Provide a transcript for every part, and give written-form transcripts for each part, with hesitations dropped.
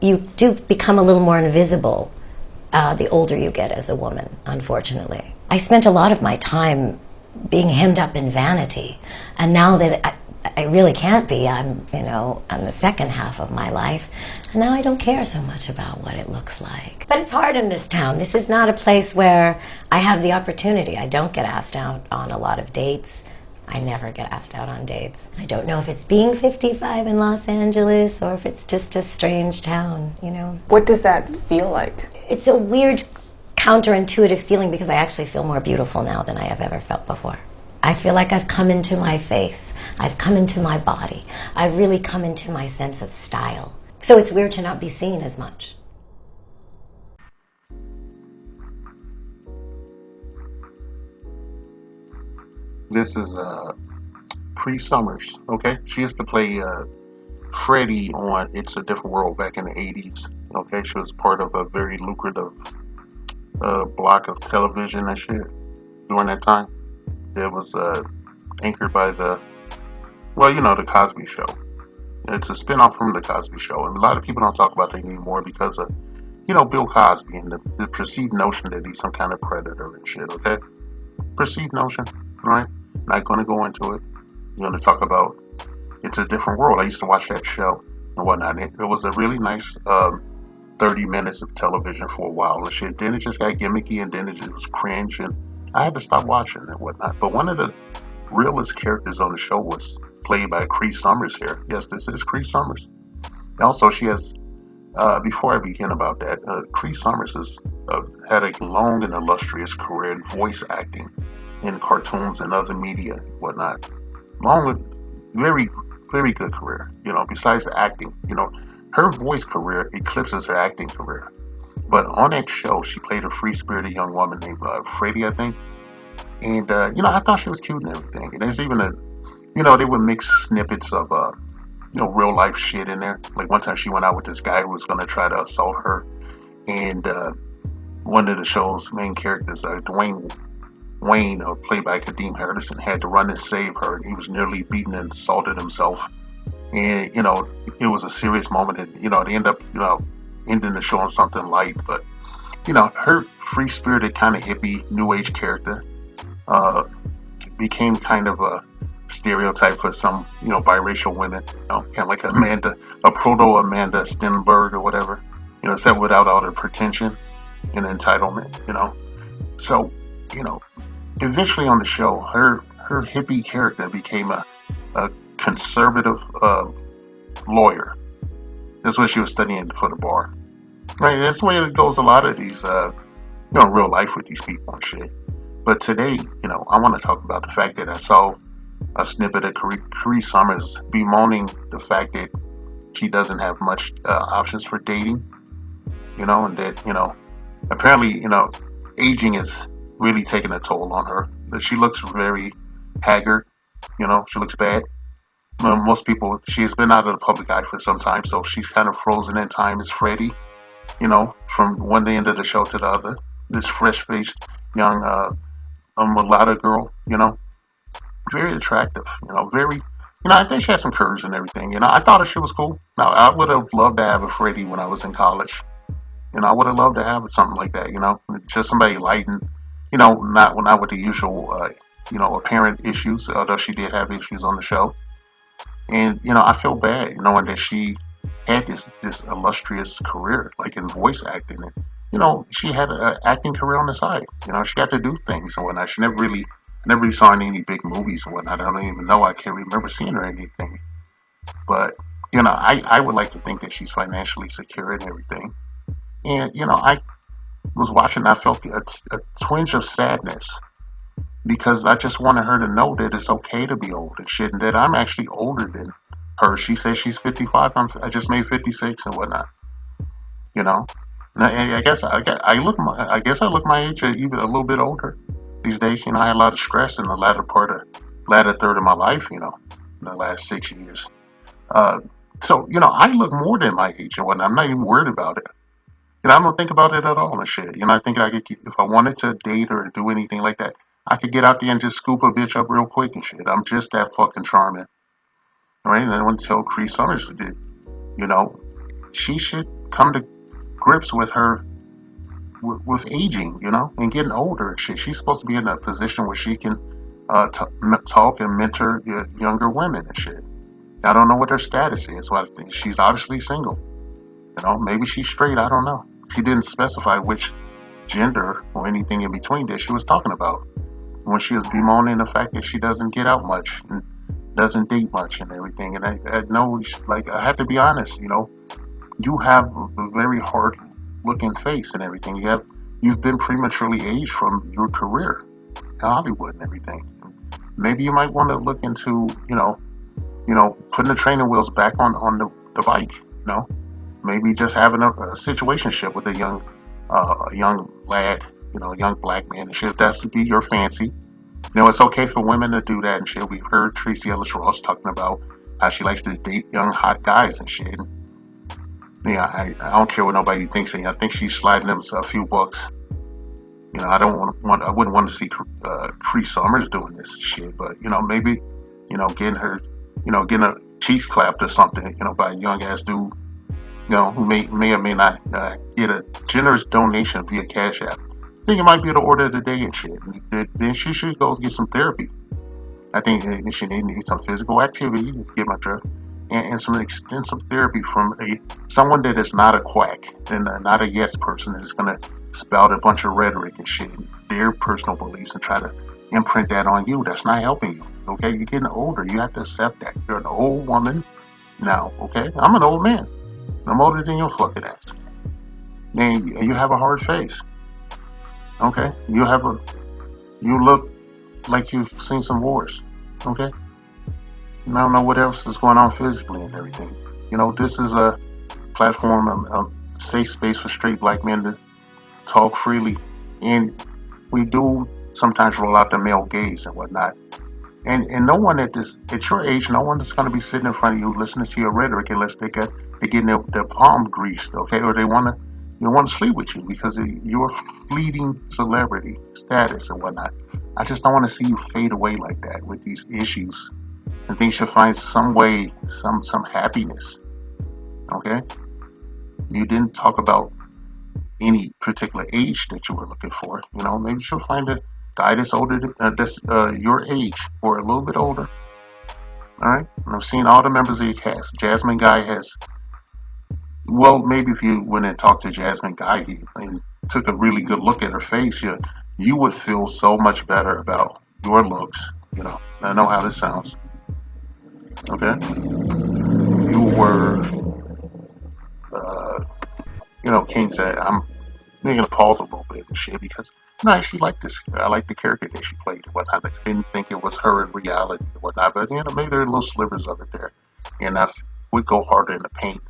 you do become a little more invisible the older you get as a woman, unfortunately. I spent a lot of my time being hemmed up in vanity, and now that I really can't be, I'm the second half of my life, and now I don't care so much about what it looks like. But it's hard in this town. This is not a place where I have the opportunity. I don't get asked out on a lot of dates. I never get asked out on dates. I don't know if it's being 55 in Los Angeles or if it's just a strange town, What does that feel like? It's a weird, counterintuitive feeling because I actually feel more beautiful now than I have ever felt before. I feel like I've come into my face. I've come into my body. I've really come into my sense of style. So it's weird to not be seen as much. This is Cree Summers, okay? She used to play Freddie on It's a Different World back in the 80s, okay? She was part of a very lucrative block of television and shit during that time. It was anchored by the Cosby Show. It's a spin-off from the Cosby Show, and a lot of people don't talk about that anymore because of, Bill Cosby and the perceived notion that he's some kind of predator and shit, okay? Perceived notion, right? Not going to go into it. You're going to talk about It's a Different World. I used to watch that show and whatnot. It was a really nice 30 minutes of television for a while and shit. Then it just got gimmicky, and then it just was cringe, and I had to stop watching and whatnot. But one of the realest characters on the show was played by Cree Summers here. Yes, this is Cree Summers. Also, she has, before I begin about that, Cree Summers has had a long and illustrious career in voice acting in cartoons and other media and whatnot. Long with very, very good career. Besides the acting, her voice career eclipses her acting career. But on that show, she played a free-spirited young woman named Freddie, I think. And, I thought she was cute and everything. And there's even they would mix snippets of, real life shit in there. Like one time she went out with this guy who was going to try to assault her. And one of the show's main characters, Wayne, played by Kadeem Hardison, had to run and save her. And he was nearly beaten and assaulted himself. And, it was a serious moment. And, they end up, ending the show on something light. But, her free-spirited kind of hippie, new age character became kind of a stereotype for some, biracial women, kind of like a proto-Amanda Stenberg or whatever, except without all the pretension and entitlement, So, eventually on the show, her hippie character became a conservative lawyer. That's what she was studying for the bar. Right, that's the way it goes a lot of these, in real life with these people and shit. But today, I want to talk about the fact that I saw a snippet of Cree Summers bemoaning the fact that she doesn't have much options for dating, and that, apparently, aging is really taking a toll on her. That she looks very haggard, she looks bad. Most people, she's been out of the public eye for some time, so she's kind of frozen in time as Freddie, from one end of the show to the other. This fresh-faced young mulatto girl, very attractive, very, I think she had some curves and everything. I thought her shit was cool. Now, I would have loved to have a Freddie when I was in college. I would have loved to have something like that, just somebody light and, not with the usual, apparent issues, although she did have issues on the show. And, I feel bad knowing that she had this illustrious career, like in voice acting. And, she had an acting career on the side. She got to do things and whatnot. She never really saw in any big movies and whatnot. I don't even know. I can't remember seeing her in anything. But, I would like to think that she's financially secure and everything. And, I was watching, I felt a twinge of sadness because I just wanted her to know that it's okay to be old and shit, and that I'm actually older than her. She says she's 55. I just made 56 and whatnot. And I guess I look my age, even a little bit older these days. I had a lot of stress in the latter third of my life. In the last 6 years. So I look more than my age and whatnot. I'm not even worried about it. I don't think about it at all and shit. I think I could, if I wanted to date or do anything like that, I could get out there and just scoop a bitch up real quick and shit. I'm just that fucking charming. Right? And I want to tell Cree Summers that, she should come to grips with her with aging, and getting older and shit. She's supposed to be in a position where she can talk and mentor younger women and shit. I don't know what her status is. Well, she's obviously single. Maybe she's straight. I don't know. She didn't specify which gender or anything in between that she was talking about when she was bemoaning the fact that she doesn't get out much and doesn't date much and everything. And I know, like, I have to be honest. You have a very hard looking face and everything. You've been prematurely aged from your career in Hollywood and everything. Maybe you might want to look into, putting the training wheels back on the bike. Maybe just having a situationship with a young lad, a young black man and shit. If that's to be your fancy. It's okay for women to do that and shit. We've heard Tracee Ellis Ross talking about how she likes to date young hot guys and shit. Yeah, I don't care what nobody thinks. I think she's sliding them a few bucks. I wouldn't want to see Cree Summers doing this shit, but maybe, getting her, getting a cheeks clapped or something, by a young ass dude, who may or may not get a generous donation via Cash App. I think it might be the order of the day and shit. Then she should go get some therapy. I think she needs some physical activity, get my drift, and some extensive therapy from someone that is not a quack and not a yes person that's going to spout a bunch of rhetoric and shit, their personal beliefs, and try to imprint that on you. That's not helping you. Okay, you're getting older. You have to accept that. You're an old woman now. Okay, I'm an old man. I'm older than your fucking ass. And you have a hard face. Okay, you look like you've seen some wars. Okay, I don't know what else is going on physically and everything. This is a platform, a safe space for straight black men to talk freely, and we do sometimes roll out the male gaze and whatnot. And no one at your age, no one is going to be sitting in front of you listening to your rhetoric unless they're getting their palm greased, okay, or they want to sleep with you because of your fleeting celebrity status and whatnot. I just don't want to see you fade away like that with these issues. And things should find some way, some happiness. Okay? You didn't talk about any particular age that you were looking for. Maybe you'll find a guy that's older that's your age or a little bit older. All right? And I've seen all the members of your cast. Jasmine Guy has. Well, maybe if you went and talked to Jasmine Guy and took a really good look at her face, you would feel so much better about your looks. I know how this sounds. Okay? You were, King said, I'm going to pause a little bit and shit because I actually like this. I like the character that she played and whatnot. I didn't think it was her in reality and whatnot, but maybe there are little slivers of it there. And I would go harder in the paint.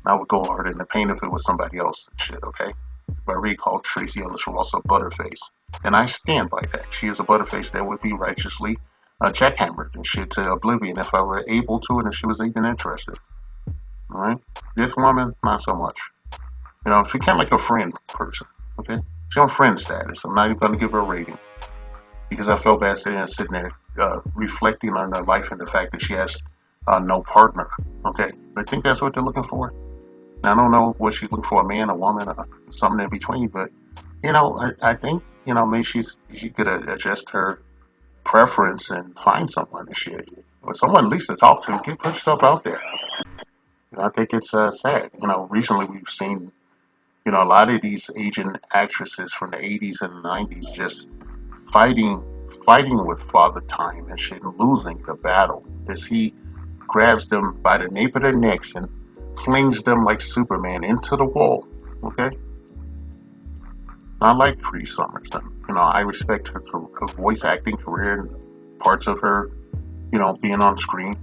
I would go harder in the paint if it was somebody else and shit, okay? But I recall Tracee Ellis Ross a butterface. And I stand by that. She is a butterface that would be righteously jackhammered and shit to oblivion if I were able to and if she was even interested. Alright? This woman, not so much. She can't like a friend person, okay? She's on friend status. I'm not even going to give her a rating. Because I felt bad sitting there reflecting on her life and the fact that she has no partner, okay? I think that's what they're looking for. I don't know what she's looking for, a man, a woman, or something in between, but, I think, maybe she could adjust her preference and find someone and shit. Or someone at least to talk to. Put yourself out there. I think it's sad. Recently we've seen, a lot of these Asian actresses from the 80s and 90s just fighting with Father Time and shit and losing the battle as he grabs them by the nape of their necks and flings them like Superman into the wall. Okay? I like Cree Summers. I respect her voice acting career and parts of her, being on screen,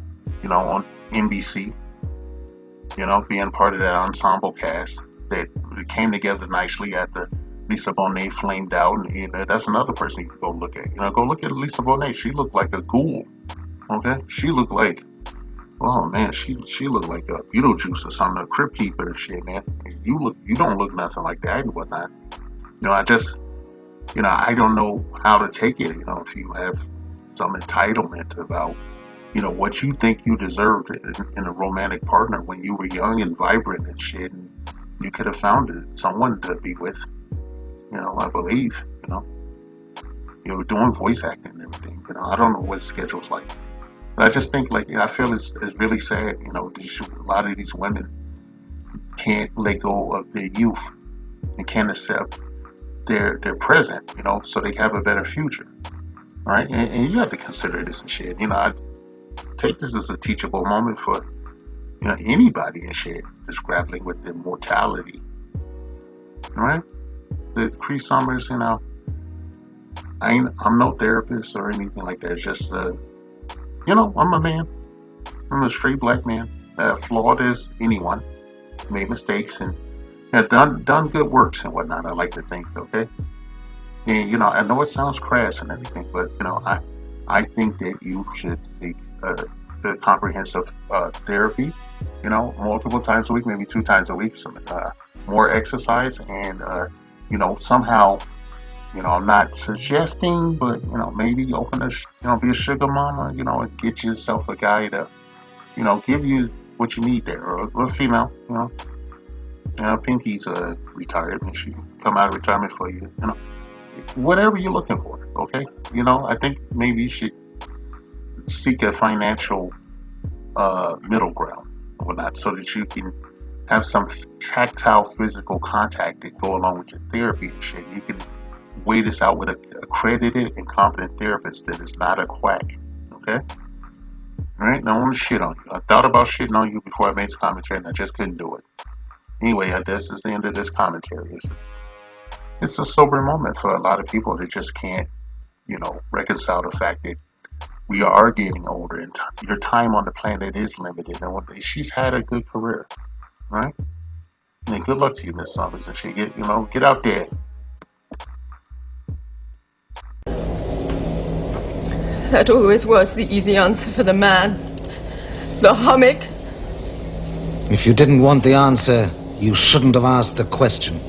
on NBC, being part of that ensemble cast that came together nicely after Lisa Bonet flamed out. And that's another person you can go look at. Go look at Lisa Bonet. She looked like a ghoul. Okay? She looked like, oh man, she looked like a Beetlejuice or something, a crypt keeper and shit, man. You don't look nothing like that and whatnot. I just, I don't know how to take it, if you have some entitlement about, what you think you deserved in a romantic partner when you were young and vibrant and shit, and you could have found someone to be with. I believe. Doing voice acting and everything. I don't know what his schedule's like, but I just think I feel it's really sad. A lot of these women can't let go of their youth and can't accept their present. So they have a better future, right? And you have to consider this and shit. I take this as a teachable moment for anybody and shit that's grappling with their mortality, right? The Cree Summers, I'm no therapist or anything like that. It's just, I'm a man. I'm a straight black man, flawed as anyone, made mistakes and have done good works and whatnot. I like to think, okay. And I know it sounds crass and everything, but I think that you should seek the comprehensive therapy. Multiple times a week, maybe 2 times a week, some more exercise, and somehow. I'm not suggesting, but maybe open be a sugar mama, and get yourself a guy to, give you what you need there, or a female, Pinky's retired, and she come out of retirement for you, whatever you're looking for, okay? I think maybe you should seek a financial middle ground or whatnot, so that you can have some tactile physical contact that go along with your therapy and shit. You can weigh this out with a accredited and competent therapist that is not a quack. Okay? Alright, now I want to shit on you. I thought about shitting on you before I made this commentary and I just couldn't do it. Anyway, this is the end of this commentary. It's a sober moment for a lot of people that just can't, reconcile the fact that we are getting older and your time on the planet is limited, and she's had a good career. Right? And good luck to you, Miss Summers, and she get out there. That always was the easy answer for the man. The hummock. If you didn't want the answer, you shouldn't have asked the question.